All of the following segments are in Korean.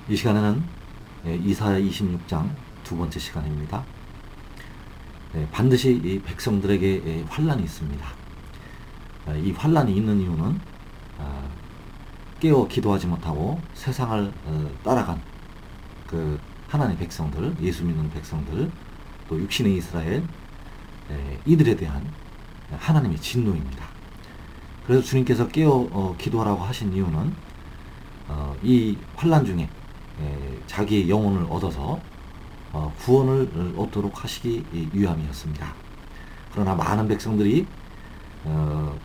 이 시간에는 이사야 26장 두 번째 시간입니다. 반드시 이 백성들에게 환난이 있습니다. 이 환난이 있는 이유는 깨어 기도하지 못하고 세상을 따라간 그 하나님의 백성들, 예수 믿는 백성들, 또 육신의 이스라엘, 이들에 대한 하나님의 진노입니다. 그래서 주님께서 깨어 기도하라고 하신 이유는 이 환난 중에 자기의 영혼을 얻어서 구원을 얻도록 하시기 위함이었습니다. 그러나 많은 백성들이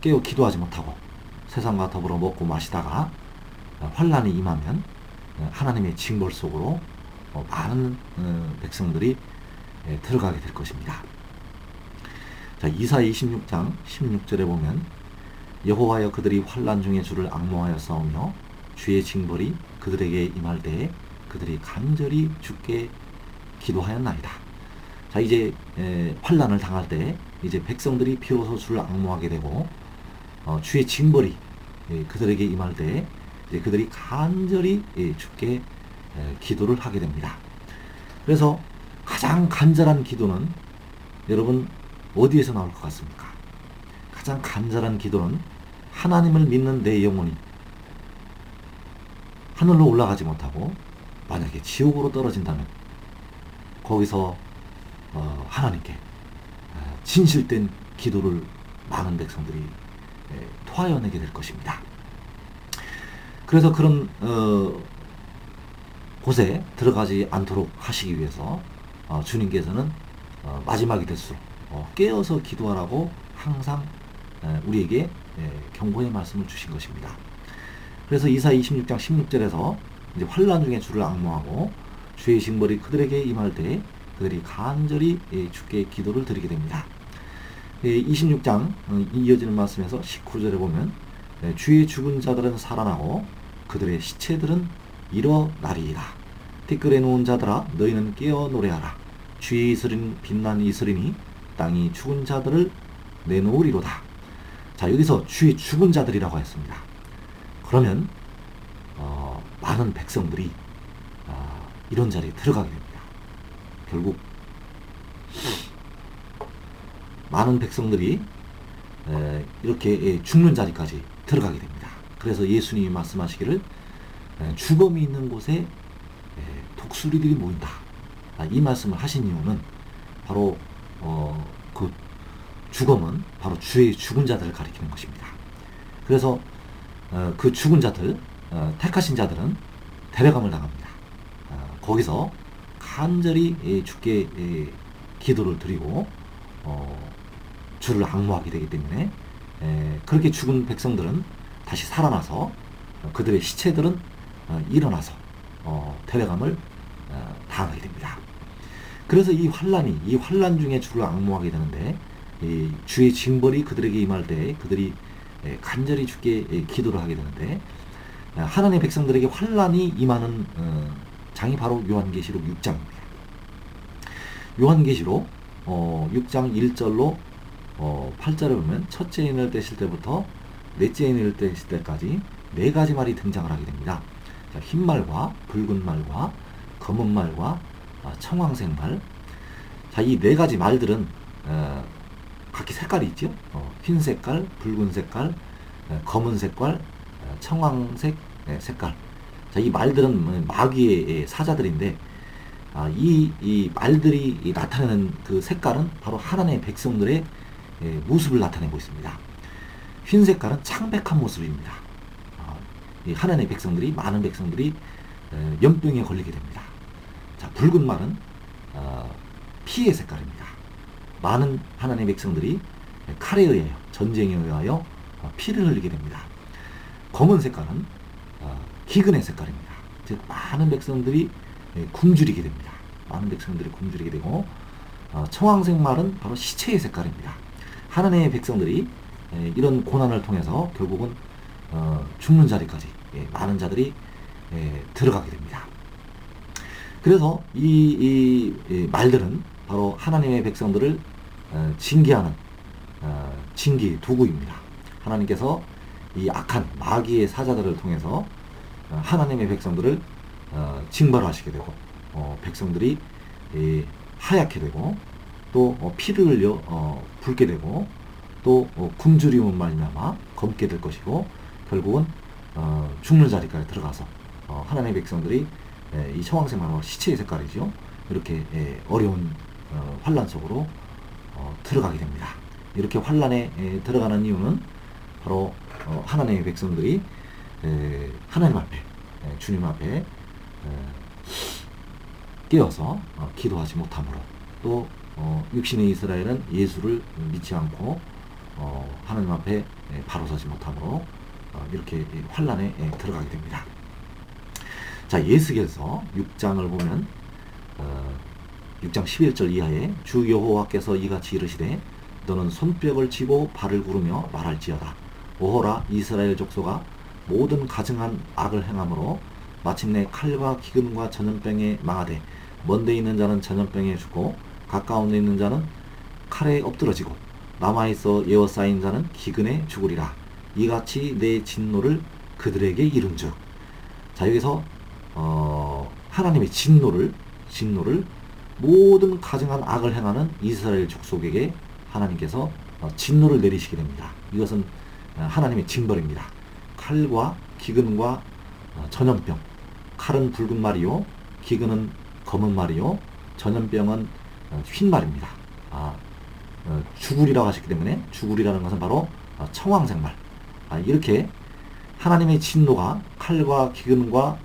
깨어 기도하지 못하고 세상과 더불어 먹고 마시다가 환난이 임하면 하나님의 징벌 속으로 많은 백성들이 들어가게 될 것입니다. 자, 이사야 26장 16절에 보면 여호와여 그들이 환난 중에 주를 앙모하여 싸우며 주의 징벌이 그들에게 임할 때에 그들이 간절히 주께 기도하였나이다. 자, 이제 환난을 당할 때 이제 백성들이 비로소 주를 앙모하게 되고 주의 징벌이 그들에게 임할 때 이제 그들이 간절히 주께 기도를 하게 됩니다. 그래서 가장 간절한 기도는 여러분 어디에서 나올 것 같습니까? 가장 간절한 기도는 하나님을 믿는 내 영혼이 하늘로 올라가지 못하고 만약에 지옥으로 떨어진다면 거기서 하나님께 진실된 기도를 많은 백성들이 토하여내게 될 것입니다. 그래서 그런 곳에 들어가지 않도록 하시기 위해서 주님께서는 마지막이 될수록 깨어서 기도하라고 항상 우리에게 경고의 말씀을 주신 것입니다. 그래서 이사야 26장 16절에서 이제 환난 중에 주를 앙모하고 주의 징벌이 그들에게 임할 때 그들이 간절히 주께 기도를 드리게 됩니다. 26장 이어지는 말씀에서 19절에 보면 주의 죽은 자들은 살아나고 그들의 시체들은 일어나리이다. 티끌에 누운 자들아 너희는 깨어 노래하라. 주의 이슬인 빛난 이슬이니 땅이 죽은 자들을 내놓으리로다. 자, 여기서 주의 죽은 자들이라고 했습니다. 그러면 많은 백성들이 이런 자리에 들어가게 됩니다. 결국 많은 백성들이 이렇게 죽는 자리까지 들어가게 됩니다. 그래서 예수님이 말씀하시기를 죽음이 있는 곳에 독수리들이 모인다. 이 말씀을 하신 이유는 바로 그 죽음은 바로 주의 죽은 자들을 가리키는 것입니다. 그래서 그 죽은 자들, 택하신 자들은 데려감을 당합니다. 거기서 간절히 주께 기도를 드리고 주를 앙모하게 되기 때문에 그렇게 죽은 백성들은 다시 살아나서 그들의 시체들은 일어나서 데려감을 당하게 됩니다. 그래서 이 환난 중에 주를 앙모하게 되는데 주의 징벌이 그들에게 임할 때 그들이 간절히 주께 기도를 하게 되는데 하나님의 백성들에게 환난이 임하는 장이 바로 요한계시록 6장입니다. 요한계시록 6장 1절로 8절에 보면 첫째 인을 떼실 때부터 넷째 인을 떼실 때까지 네 가지 말이 등장을 하게 됩니다. 자, 흰 말과 붉은 말과 검은 말과 청황색 말. 자, 이 네 가지 말들은 각기 색깔이 있죠. 흰 색깔, 붉은 색깔, 검은 색깔, 청황색 색깔. 자, 이 말들은 마귀의 사자들인데 이 말들이 나타내는 그 색깔은 바로 하나님의 백성들의 모습을 나타내고 있습니다. 흰 색깔은 창백한 모습입니다. 이 하나님의 백성들이 많은 백성들이 연병에 걸리게 됩니다. 자, 붉은 말은 피의 색깔입니다. 많은 하나님의 백성들이 칼에 의하여 전쟁에 의하여 피를 흘리게 됩니다. 검은 색깔은 기근의 색깔입니다. 즉 많은 백성들이 굶주리게 됩니다. 많은 백성들이 굶주리게 되고 청황색 말은 바로 시체의 색깔입니다. 하나님의 백성들이 이런 고난을 통해서 결국은 죽는 자리까지 많은 자들이 들어가게 됩니다. 그래서 이 말들은 바로 하나님의 백성들을 징계하는 징계 도구입니다. 하나님께서 이 악한 마귀의 사자들을 통해서 하나님의 백성들을 징벌하시게 되고 백성들이 하얗게 되고 또 피를 흘려 붉게 되고 또 굶주림은 말미암아 검게 될 것이고 결국은 죽는 자리까지 들어가서 하나님의 백성들이 이 청황색만 시체의 색깔이죠. 이렇게 어려운 환란 속으로 들어가게 됩니다. 이렇게 환란에 들어가는 이유는 바로 하나님의 백성들이 하나님 앞에 주님 앞에 깨어서 기도하지 못함으로 또 육신의 이스라엘은 예수를 믿지 않고 하나님 앞에 바로 서지 못함으로 이렇게 환란에 들어가게 됩니다. 자, 예수께서 6장을 보면 6장 11절 이하에 주 여호와께서 이같이 이르시되 너는 손뼉을 치고 발을 구르며 말할지어다. 오호라 이스라엘 족속아 모든 가증한 악을 행함으로 마침내 칼과 기근과 전염병에 망하되 먼데 있는 자는 전염병에 죽고 가까운 데 있는 자는 칼에 엎드러지고 남아있어 에워싸인 자는 기근에 죽으리라. 이같이 내 진노를 그들에게 이룬즉. 자, 여기서 하나님의 진노를 모든 가증한 악을 행하는 이스라엘 족속에게 하나님께서 진노를 내리시게 됩니다. 이것은 하나님의 징벌입니다. 칼과 기근과 전염병. 칼은 붉은 말이요, 기근은 검은 말이요, 전염병은 흰 말입니다. 죽으리라고 하셨기 때문에 죽으리라는 것은 바로 청황색 말. 이렇게 하나님의 진노가 칼과 기근과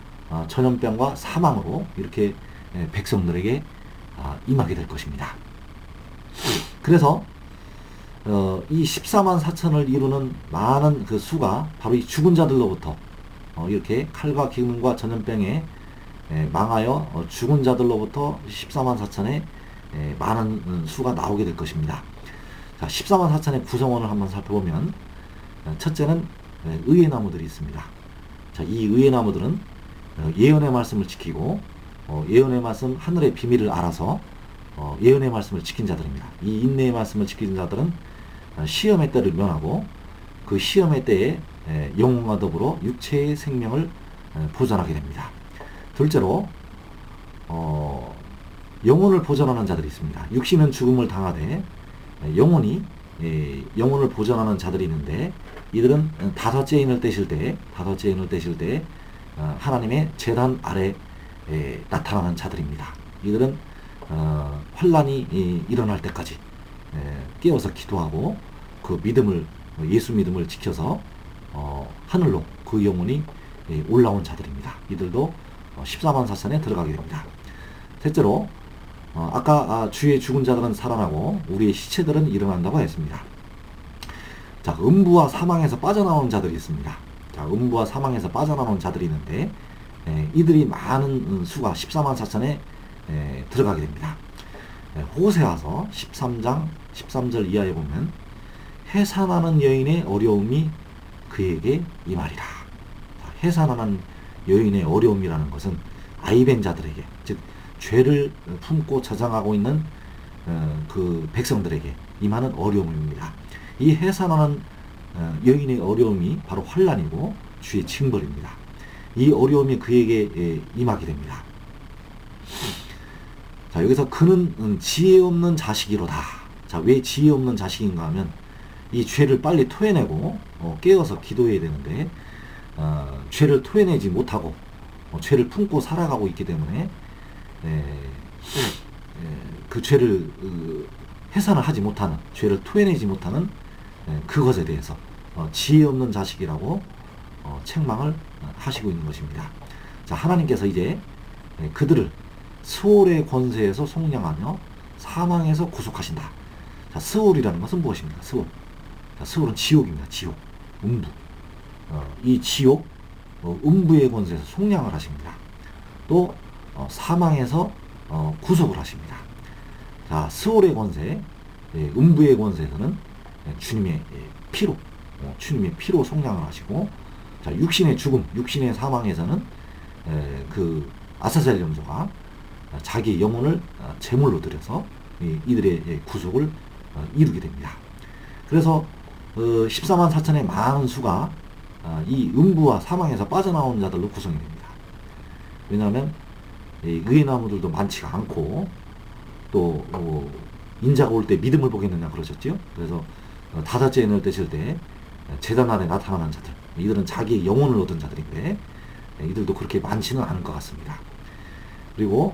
전염병과 사망으로 이렇게 백성들에게 임하게 될 것입니다. 그래서 이 14만 4천을 이루는 많은 그 수가 바로 이 죽은 자들로부터 이렇게 칼과 기근과 전염병에 망하여 죽은 자들로부터 14만 4천의 많은 수가 나오게 될 것입니다. 자, 14만 4천의 구성원을 한번 살펴보면 첫째는 의의 나무들이 있습니다. 자, 이 의의 나무들은 예언의 말씀을 지키고 예언의 말씀 하늘의 비밀을 알아서 예언의 말씀을 지킨 자들입니다. 이 인내의 말씀을 지킨 자들은 시험의 때를 면하고 그 시험의 때에 영혼과 더불어 육체의 생명을 보존하게 됩니다. 둘째로 영혼을 보존하는 자들이 있습니다. 육신은 죽음을 당하되 영혼을 보존하는 자들이 있는데 이들은 다섯째 인을 떼실 때 하나님의 제단 아래 나타나는 자들입니다. 이들은 환란이 일어날 때까지 깨어서 기도하고 그 믿음을 예수 믿음을 지켜서 하늘로 그 영혼이 올라온 자들입니다. 이들도 14만 4천에 들어가게 됩니다. 셋째로 아까 주의 죽은 자들은 살아나고 우리의 시체들은 일어난다고 했습니다. 자, 음부와 사망에서 빠져나오는 자들이 있습니다. 자, 음부와 사망에서 빠져나오는 자들이 있는데 이들이 많은 수가 14만 4천에 들어가게 됩니다. 호세아서 13장 13절 이하에 보면 해산하는 여인의 어려움이 그에게 임하리라. 해산하는 여인의 어려움이라는 것은 아이벤 자들에게, 즉 죄를 품고 저장하고 있는 그 백성들에게 임하는 어려움입니다. 이 해산하는 여인의 어려움이 바로 환란이고 주의 징벌입니다. 이 어려움이 그에게 임하게 됩니다. 자, 여기서 그는 지혜 없는 자식이로다. 자, 왜 지혜 없는 자식인가 하면 이 죄를 빨리 토해내고 깨어서 기도해야 되는데 죄를 토해내지 못하고 죄를 품고 살아가고 있기 때문에 그 죄를 해산을 하지 못하는, 죄를 토해내지 못하는 그것에 대해서 지혜 없는 자식이라고 책망을 하시고 있는 것입니다. 자, 하나님께서 이제 그들을 스올의 권세에서 속량하며 사망에서 구속하신다. 자, 스올이라는 것은 무엇입니까? 스올. 자, 스올은 지옥입니다. 지옥, 음부. 이 지옥, 음부의 권세에서 속량을 하십니다. 또 사망에서 구속을 하십니다. 자, 스올의 권세, 음부의 권세에서는 주님의 피로 속량을 하시고, 자, 육신의 죽음, 육신의 사망에서는 그 아사셀 염소가 자기 영혼을 제물로 드려서 이들의 구속을 이루게 됩니다. 그래서 14만 4천의 많은 수가 이 음부와 사망에서 빠져나온 자들로 구성이 됩니다. 왜냐하면 의의 나무들도 많지가 않고 또 인자가 올 때 믿음을 보겠느냐 그러셨죠. 그래서 다섯째 인을 떼실 때 제단 아래 나타나는 자들, 이들은 자기의 영혼을 얻은 자들인데 이들도 그렇게 많지는 않은 것 같습니다. 그리고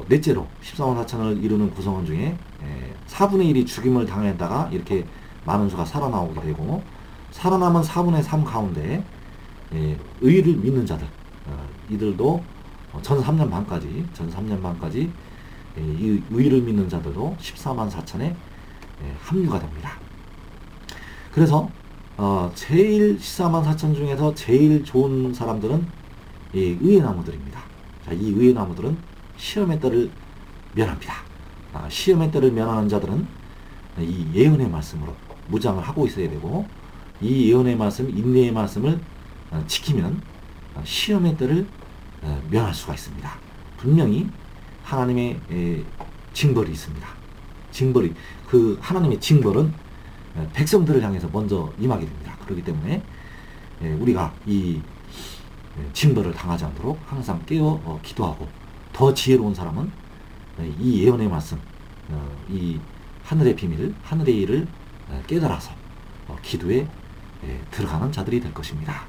넷째로 14만 4천을 이루는 구성원 중에 4분의 1이 죽임을 당했다가 이렇게 많은 수가 살아나오게 되고, 살아남은 4분의 3 가운데 의를 믿는 자들, 이들도 전 3년 반까지 이 의를 믿는 자들도 14만 4천에 합류가 됩니다. 그래서 제일 14만 4천 중에서 제일 좋은 사람들은 의의 나무들입니다. 자, 이 의의 나무들은 시험의 때를 면합니다. 시험의 때를 면하는 자들은 이 예언의 말씀으로 무장을 하고 있어야 되고, 이 예언의 말씀, 인내의 말씀을 지키면 시험의 때를 면할 수가 있습니다. 분명히 하나님의 징벌이 있습니다. 그 하나님의 징벌은 백성들을 향해서 먼저 임하게 됩니다. 그렇기 때문에 우리가 이 징벌을 당하지 않도록 항상 깨어 기도하고, 더 지혜로운 사람은 이 예언의 말씀, 이 하늘의 비밀, 하늘의 일을 깨달아서 기도에 들어가는 자들이 될 것입니다.